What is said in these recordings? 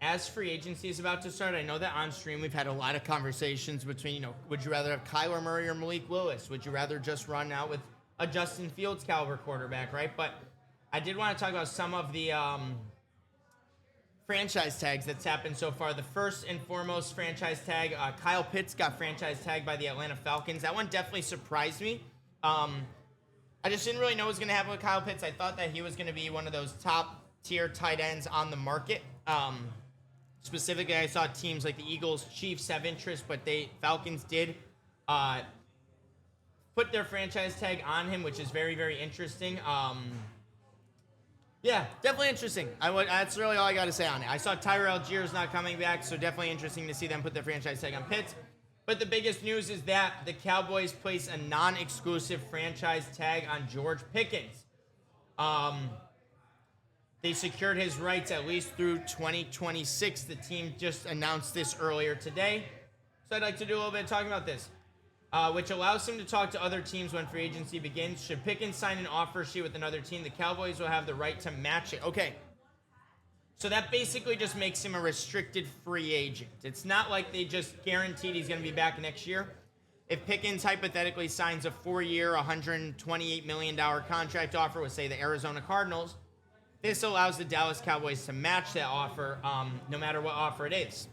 as free agency is about to start, I know that on stream we've had a lot of conversations between, would you rather have Kyler Murray or Malik Willis? Would you rather just run out with a Justin Fields caliber quarterback, right? But I did want to talk about some of the franchise tags that's happened so far. The first and foremost franchise tag, Kyle Pitts got franchise tagged by the Atlanta Falcons. That one definitely surprised me. I just didn't really know what was going to happen with Kyle Pitts. I thought that he was going to be one of those top tier tight ends on the market. Specifically, I saw teams like the Eagles, Chiefs have interest, but Falcons did put their franchise tag on him, which is very, very interesting. Yeah, definitely interesting. That's really all I got to say on it. I saw Tyrell Algier is not coming back, so definitely interesting to see them put their franchise tag on Pitts. But the biggest news is that the Cowboys place a non-exclusive franchise tag on George Pickens. They secured his rights at least through 2026. The team just announced this earlier today. So I'd like to do a little bit of talking about this, which allows him to talk to other teams when free agency begins. Should Pickens sign an offer sheet with another team, the Cowboys will have the right to match it. Okay. So that basically just makes him a restricted free agent. It's not like they just guaranteed he's going to be back next year. If Pickens hypothetically signs a 4-year, $128 million contract offer with, say, the Arizona Cardinals, this allows the Dallas Cowboys to match that offer no matter what offer it is.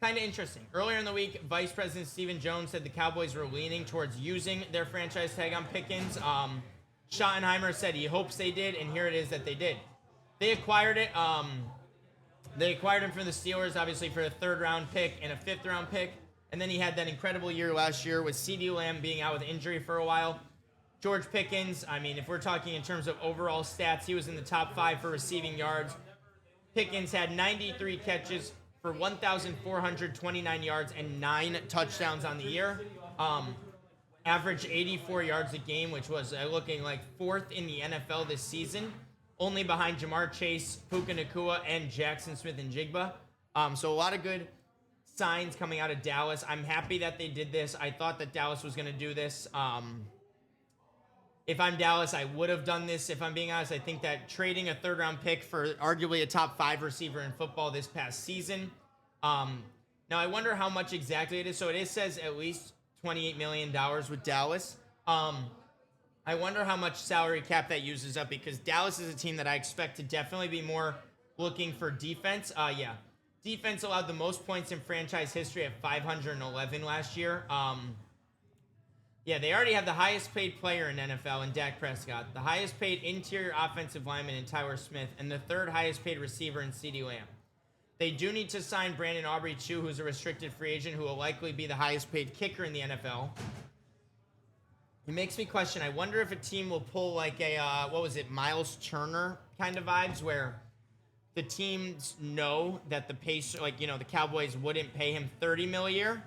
Kind of interesting. Earlier in the week, Vice President Stephen Jones said the Cowboys were leaning towards using their franchise tag on Pickens. Schottenheimer said he hopes they did, and here it is that they did. They acquired it. They acquired him from the Steelers, obviously, for a 3rd-round pick and a 5th-round pick. And then he had that incredible year last year with CeeDee Lamb being out with injury for a while. George Pickens, I mean, if we're talking in terms of overall stats, he was in the top 5 for receiving yards. Pickens had 93 catches for 1,429 yards and 9 touchdowns on the year. Averaged 84 yards a game, which was looking like 4th in the NFL this season, only behind Jamar Chase, Puka Nacua, and Jackson Smith-Njigba. So a lot of good signs coming out of Dallas. I'm happy that they did this. I thought that Dallas was going to do this. If I'm Dallas, I would have done this. If I'm being honest, I think that trading a 3rd-round pick for arguably a top 5 receiver in football this past season. Now, I wonder how much exactly it is. So it says at least $28 million with Dallas. I wonder how much salary cap that uses up, because Dallas is a team that I expect to definitely be more looking for defense. Defense allowed the most points in franchise history at 511 last year. They already have the highest paid player in NFL in Dak Prescott, the highest paid interior offensive lineman in Tyler Smith, and the 3rd highest paid receiver in CeeDee Lamb. They do need to sign Brandon Aubrey, too, who's a restricted free agent, who will likely be the highest paid kicker in the NFL. It makes me question, I wonder if a team will pull like a, Miles Turner kind of vibes, where the teams know that the the Cowboys wouldn't pay him $30 million a year.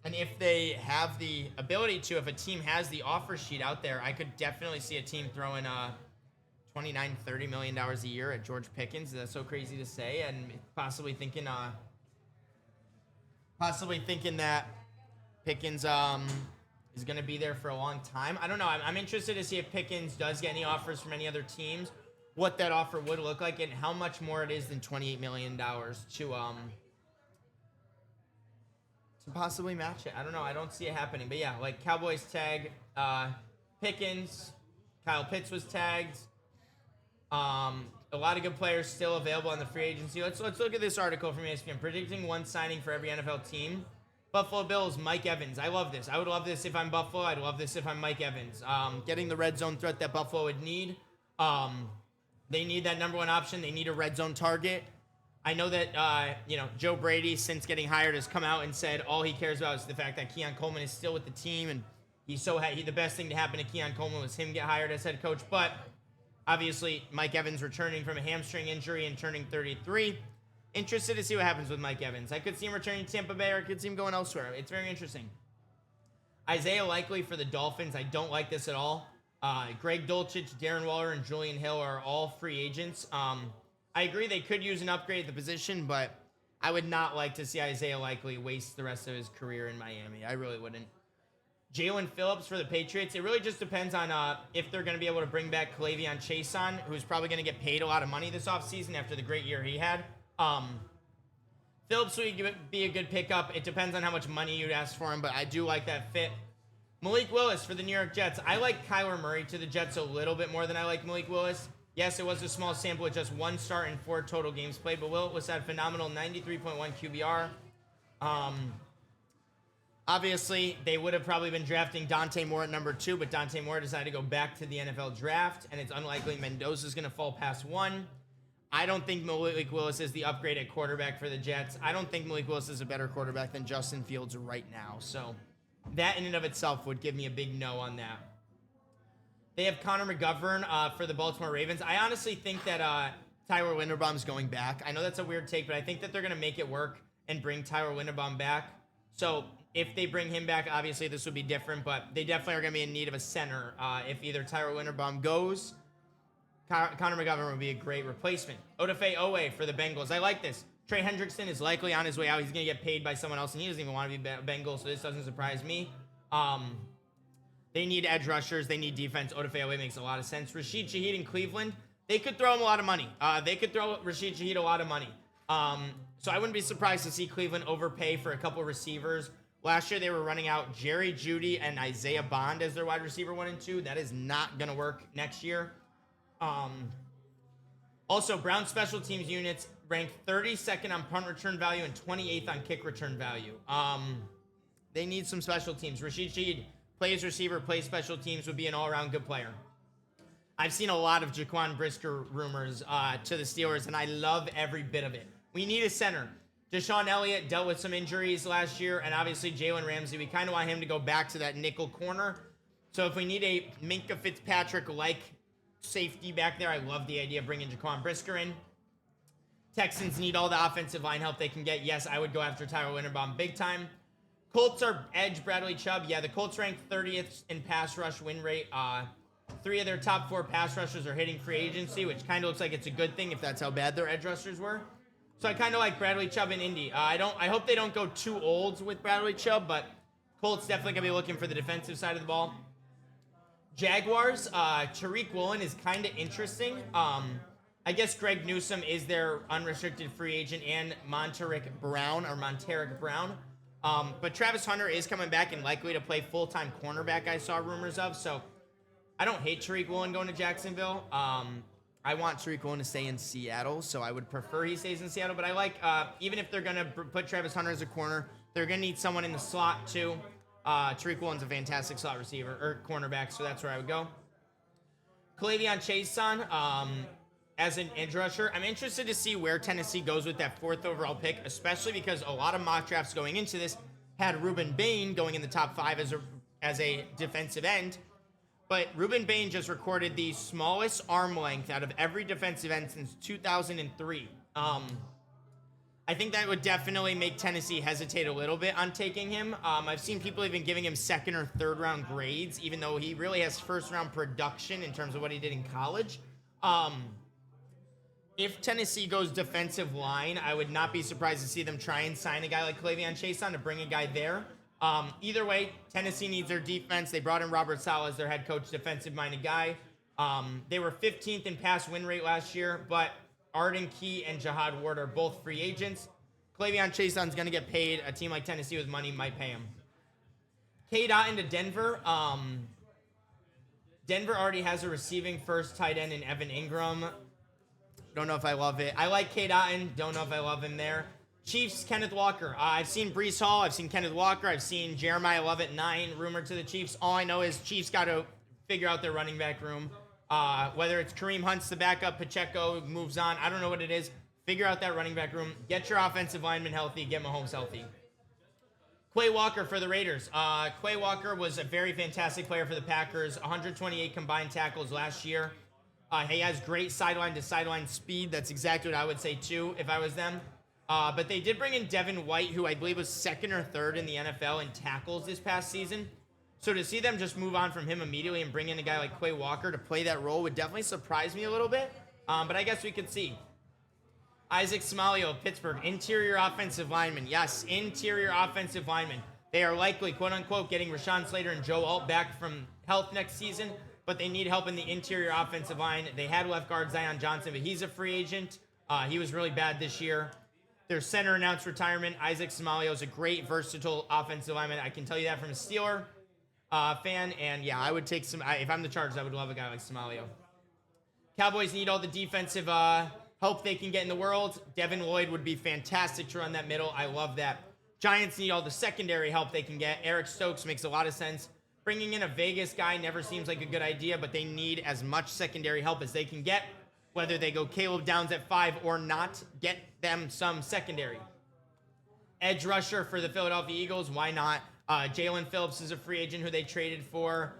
And if they have the ability to, if a team has the offer sheet out there, I could definitely see a team throwing $29, $30 million a year at George Pickens. That's so crazy to say, and possibly thinking that Pickens is going to be there for a long time. I don't know. I'm interested to see if Pickens does get any offers from any other teams, what that offer would look like, and how much more it is than $28 million to possibly match it. I don't know. I don't see it happening. But yeah, like Cowboys tag Pickens. Kyle Pitts was tagged. A lot of good players still available on the free agency. Let's look at this article from ESPN. Predicting one signing for every NFL team. Buffalo Bills, Mike Evans. I love this. I would love this if I'm Buffalo. I'd love this if I'm Mike Evans. Getting the red zone threat that Buffalo would need. They need that number 1 option. They need a red zone target. I know that, Joe Brady, since getting hired, has come out and said all he cares about is the fact that Keon Coleman is still with the team, and the best thing to happen to Keon Coleman was him get hired as head coach. But obviously, Mike Evans returning from a hamstring injury and turning 33. Interested to see what happens with Mike Evans. I could see him returning to Tampa Bay, or I could see him going elsewhere. It's very interesting. Isaiah Likely for the Dolphins. I don't like this at all. Greg Dulcich, Darren Waller, and Julian Hill are all free agents. I agree they could use an upgrade at the position, but I would not like to see Isaiah Likely waste the rest of his career in Miami. I really wouldn't. Jalen Phillips for the Patriots. It really just depends on if they're going to be able to bring back K'Lavon Chaisson, who's probably going to get paid a lot of money this offseason after the great year he had. Phillips would be a good pickup. It depends on how much money you'd ask for him, but I do like that fit. Malik Willis for the New York Jets. I like Kyler Murray to the Jets a little bit more than I like Malik Willis. Yes, it was a small sample with just 1 start and 4 total games played, but Willis had phenomenal 93.1 QBR. Obviously, they would have probably been drafting Dante Moore at number 2, but Dante Moore decided to go back to the NFL draft, and it's unlikely Mendoza's going to fall past 1. I don't think Malik Willis is the upgrade at quarterback for the Jets. I don't think Malik Willis is a better quarterback than Justin Fields right now. So that in and of itself would give me a big no on that. They have Connor McGovern for the Baltimore Ravens. I honestly think that Tyler Linderbaum's going back. I know that's a weird take, but I think that they're going to make it work and bring Tyler Linderbaum back. So if they bring him back, obviously this would be different, but they definitely are going to be in need of a center. If either Tyler Linderbaum goes, Connor McGovern would be a great replacement. Odafe Owe for the Bengals. I like this. Trey Hendrickson is likely on his way out. He's going to get paid by someone else, and he doesn't even want to be Bengals, so this doesn't surprise me. They need edge rushers. They need defense. Odafe Owe makes a lot of sense. Rashid Shaheed in Cleveland. They could throw him a lot of money. They could throw Rashid Shaheed a lot of money. So I wouldn't be surprised to see Cleveland overpay for a couple receivers. Last year, they were running out Jerry Jeudy and Isaiah Bond as their wide receiver 1 and 2. That is not going to work next year. Also, Brown special teams units ranked 32nd on punt return value and 28th on kick return value. They need some special teams. Rashid Shaheed plays receiver, plays special teams, would be an all-around good player. I've seen a lot of Jaquan Brisker rumors to the Steelers, and I love every bit of it. We need a center. Deshaun Elliott dealt with some injuries last year, and obviously Jalen Ramsey. We kind of want him to go back to that nickel corner. So if we need a Minkah Fitzpatrick-like safety back there, I love the idea of bringing Jaquan Brisker in. Texans need all the offensive line help they can get. Yes, I would go after Tyler Linderbaum big time. Colts are edge Bradley Chubb. Yeah, the Colts ranked 30th in pass rush win rate. 3 of their top 4 pass rushers are hitting free agency, which kind of looks like it's a good thing if that's how bad their edge rushers were. So I kind of like Bradley Chubb in Indy. I hope they don't go too old with Bradley Chubb, but Colts definitely going to be looking for the defensive side of the ball. Jaguars, Tariq Woolen is kind of interesting. I guess Greg Newsome is their unrestricted free agent, and Montaric Brown. But Travis Hunter is coming back and likely to play full-time cornerback, I saw rumors of. So I don't hate Tariq Woolen going to Jacksonville. I want Tariq Woolen to stay in Seattle, so I would prefer he stays in Seattle. But I like, even if they're going to put Travis Hunter as a corner, they're going to need someone in the slot too. Tariq Woolen's a fantastic slot receiver, or cornerback, so that's where I would go. K'Lavon Chaisson, as an edge rusher. I'm interested to see where Tennessee goes with that 4th overall pick, especially because a lot of mock drafts going into this had Ruben Bain going in the top 5 as a defensive end. But Ruben Bain just recorded the smallest arm length out of every defensive end since 2003. I think that would definitely make Tennessee hesitate a little bit on taking him. I've seen people even giving him 2nd or 3rd round grades, even though he really has 1st round production in terms of what he did in college. If Tennessee goes defensive line, I would not be surprised to see them try and sign a guy like K'Lavon Chaisson to bring a guy there. Either way, Tennessee needs their defense. They brought in Robert Saleh as their head coach, defensive-minded guy. They were 15th in pass win rate last year, but Arden Key and Jahad Ward are both free agents. K'Lavon Chaisson's going to get paid. A team like Tennessee with money might pay him. Cade Otton to Denver. Denver already has a receiving first tight end in Evan Ingram. Don't know if I love it. I like Cade Otton. Don't know if I love him there. Chiefs, Kenneth Walker. I've seen Breece Hall. I've seen Kenneth Walker. I've seen Jeremiah Lovett 9 rumored to the Chiefs. All I know is Chiefs got to figure out their running back room. Whether it's Kareem Hunt's the backup, Pacheco moves on. I don't know what it is. Figure out that running back room. Get your offensive lineman healthy. Get Mahomes healthy. Quay Walker for the Raiders. Quay Walker was a very fantastic player for the Packers. 128 combined tackles last year. He has great sideline-to-sideline speed. That's exactly what I would say, too, if I was them. But they did bring in Devin White, who I believe was 2nd or 3rd in the NFL in tackles this past season. So to see them just move on from him immediately and bring in a guy like Quay Walker to play that role would definitely surprise me a little bit. But I guess we could see. Isaac Seumalo of Pittsburgh, interior offensive lineman. Yes, interior offensive lineman. They are likely, quote unquote, getting Rashawn Slater and Joe Alt back from health next season, but they need help in the interior offensive line. They had left guard Zion Johnson, but he's a free agent. He was really bad this year. Their center announced retirement. Isaac Seumalo is a great, versatile offensive lineman. I can tell you that from a Steeler fan. And yeah, I would take some. If I'm the Chargers, I would love a guy like Seumalo. Cowboys need all the defensive help they can get in the world. Devin Lloyd would be fantastic to run that middle. I love that. Giants need all the secondary help they can get. Eric Stokes makes a lot of sense. Bringing in a Vegas guy never seems like a good idea, but they need as much secondary help as they can get. Whether they go Caleb Downs at 5 or not, get them some secondary. Edge rusher for the Philadelphia Eagles, why not? Jalen Phillips is a free agent who they traded for.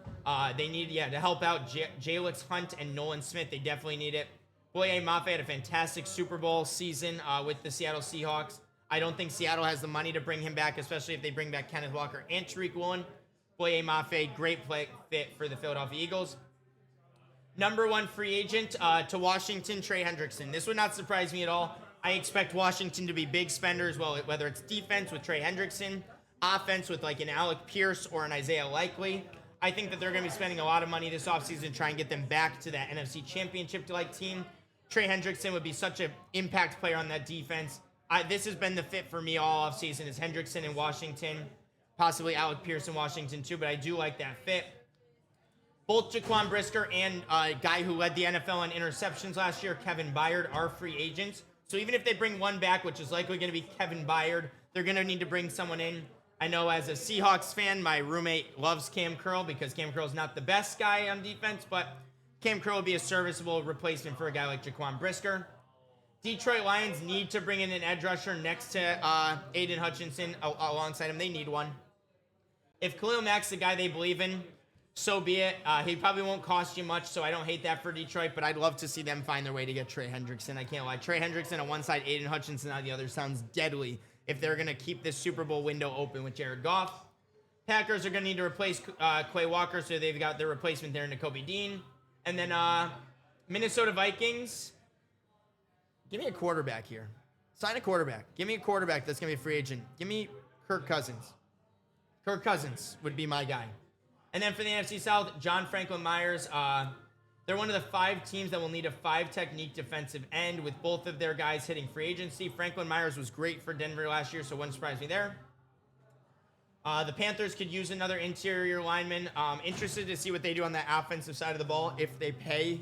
They need, to help out Jalix Hunt and Nolan Smith. They definitely need it. Boye Mafe had a fantastic Super Bowl season with the Seattle Seahawks. I don't think Seattle has the money to bring him back, especially if they bring back Kenneth Walker and Tariq Woolen. Boye Mafe, great fit for the Philadelphia Eagles. Number 1 free agent to Washington, Trey Hendrickson. This would not surprise me at all. I expect Washington to be big spenders, well, whether it's defense with Trey Hendrickson, offense with like an Alec Pierce or an Isaiah Likely. I think that they're going to be spending a lot of money this offseason to try and get them back to that NFC Championship-like team. Trey Hendrickson would be such an impact player on that defense. This has been the fit for me all offseason is Hendrickson in Washington, possibly Alec Pierce in Washington too, but I do like that fit. Both Jaquan Brisker and a guy who led the NFL in interceptions last year, Kevin Byard, are free agents. So even if they bring one back, which is likely going to be Kevin Byard, they're going to need to bring someone in. I know as a Seahawks fan, my roommate loves Cam Curl because Cam Curl's not the best guy on defense, but Cam Curl would be a serviceable replacement for a guy like Jaquan Brisker. Detroit Lions need to bring in an edge rusher next to Aiden Hutchinson alongside him. They need one. If Khalil Mack's the guy they believe in, so be it. He probably won't cost you much, so I don't hate that for Detroit, but I'd love to see them find their way to get Trey Hendrickson. I can't able Trey Hendrickson on one side, Aiden Hutchinson on the other sounds deadly if they're going to keep this Super Bowl window open with Jared Goff. Packers are going to need to replace Quay Walker, so they've got their replacement there in Nakobe Dean. And then Minnesota Vikings, give me a quarterback here. Sign a quarterback. Give me a quarterback that's going to be a free agent. Give me Kirk Cousins. Kirk Cousins would be my guy. And then for the NFC South, John Franklin Myers. They're one of the 5 teams that will need a 5-technique defensive end with both of their guys hitting free agency. Franklin Myers was great for Denver last year, so it wouldn't surprise me there. The Panthers could use another interior lineman. Interested to see what they do on that offensive side of the ball if they pay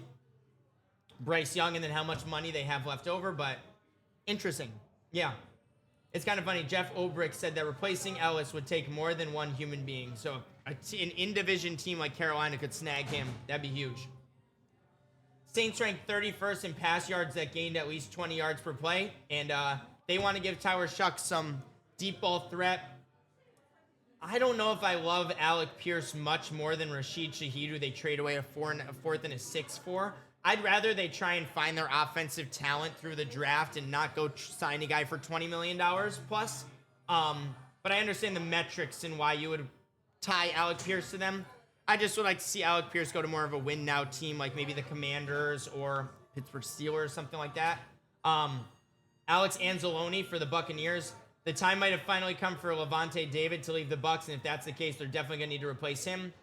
Bryce Young and then how much money they have left over, but interesting. Yeah. It's kind of funny. Jeff Obrick said that replacing Ellis would take more than one human being. So an in-division team like Carolina could snag him. That'd be huge. Saints ranked 31st in pass yards that gained at least 20 yards per play. And they want to give Tyler Shuck some deep ball threat. I don't know if I love Alec Pierce much more than Rashid Shaheed, who they trade away a 4th and a 6th for. I'd rather they try and find their offensive talent through the draft and not go sign a guy for $20 million plus. But I understand the metrics and why you would tie Alec Pierce to them. I just would like to see Alec Pierce go to more of a win now team, like maybe the Commanders or Pittsburgh Steelers, something like that. Alex Anzalone for the Buccaneers. The time might have finally come for Levante David to leave the Bucs, and if that's the case, they're definitely going to need to replace him.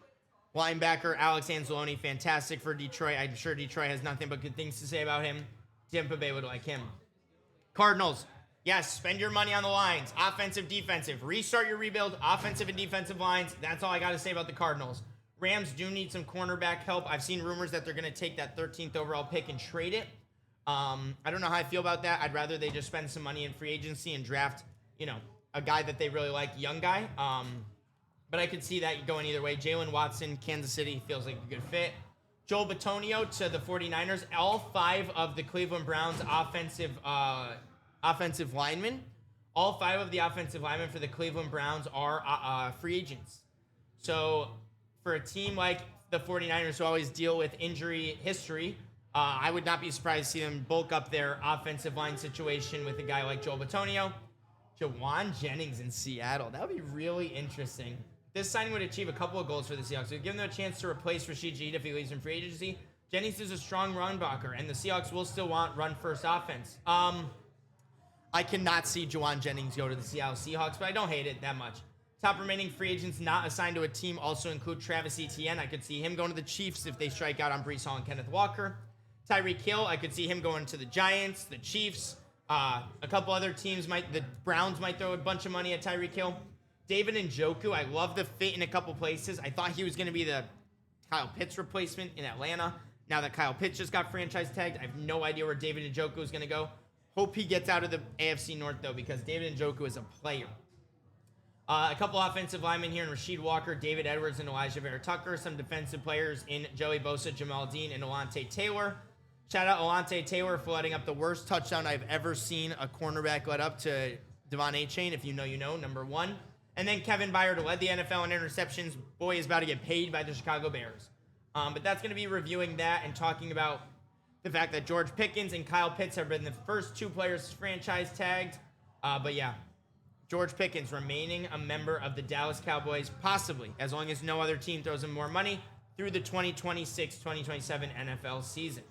Linebacker Alex Anzalone, fantastic for Detroit. I'm sure Detroit has nothing but good things to say about him. Tampa Bay would like him. Cardinals, yes, spend your money on the lines. Offensive, defensive. Restart your rebuild, offensive and defensive lines. That's all I got to say about the Cardinals. Rams do need some cornerback help. I've seen rumors that they're going to take that 13th overall pick and trade it. I don't know how I feel about that. I'd rather they just spend some money in free agency and draft, a guy that they really like, young guy. But I could see that going either way. Jalen Watson, Kansas City, feels like a good fit. Joel Bitonio to the 49ers. All 5 of the Cleveland Browns offensive linemen. All 5 of the offensive linemen for the Cleveland Browns are free agents. So for a team like the 49ers who always deal with injury history, I would not be surprised to see them bulk up their offensive line situation with a guy like Joel Bitonio. Jawan Jennings in Seattle. That would be really interesting. This signing would achieve a couple of goals for the Seahawks. It would give them a chance to replace Rashid Shaheed if he leaves in free agency. Jennings is a strong run blocker, and the Seahawks will still want run-first offense. I cannot see Jawan Jennings go to the Seattle Seahawks, but I don't hate it that much. Top remaining free agents not assigned to a team also include Travis Etienne. I could see him going to the Chiefs if they strike out on Breece Hall and Kenneth Walker. Tyreek Hill, I could see him going to the Giants, the Chiefs. A couple other teams the Browns might throw a bunch of money at Tyreek Hill. David Njoku, I love the fit in a couple places. I thought he was going to be the Kyle Pitts replacement in Atlanta. Now that Kyle Pitts just got franchise tagged, I have no idea where David Njoku is going to go. Hope he gets out of the AFC North, though, because David Njoku is a player. A couple offensive linemen here in Rasheed Walker, David Edwards, and Elijah Vera Tucker. Some defensive players in Joey Bosa, Jamal Dean, and Alante Taylor. Shout out Alante Taylor for letting up the worst touchdown I've ever seen a cornerback let up to Devon Achane. If you know, you know, number 1. And then Kevin Byard led the NFL in interceptions. Boy is about to get paid by the Chicago Bears. But that's going to be reviewing that and talking about the fact that George Pickens and Kyle Pitts have been the first 2 players franchise tagged. But yeah, George Pickens remaining a member of the Dallas Cowboys, possibly, as long as no other team throws him more money, through the 2026-2027 NFL season.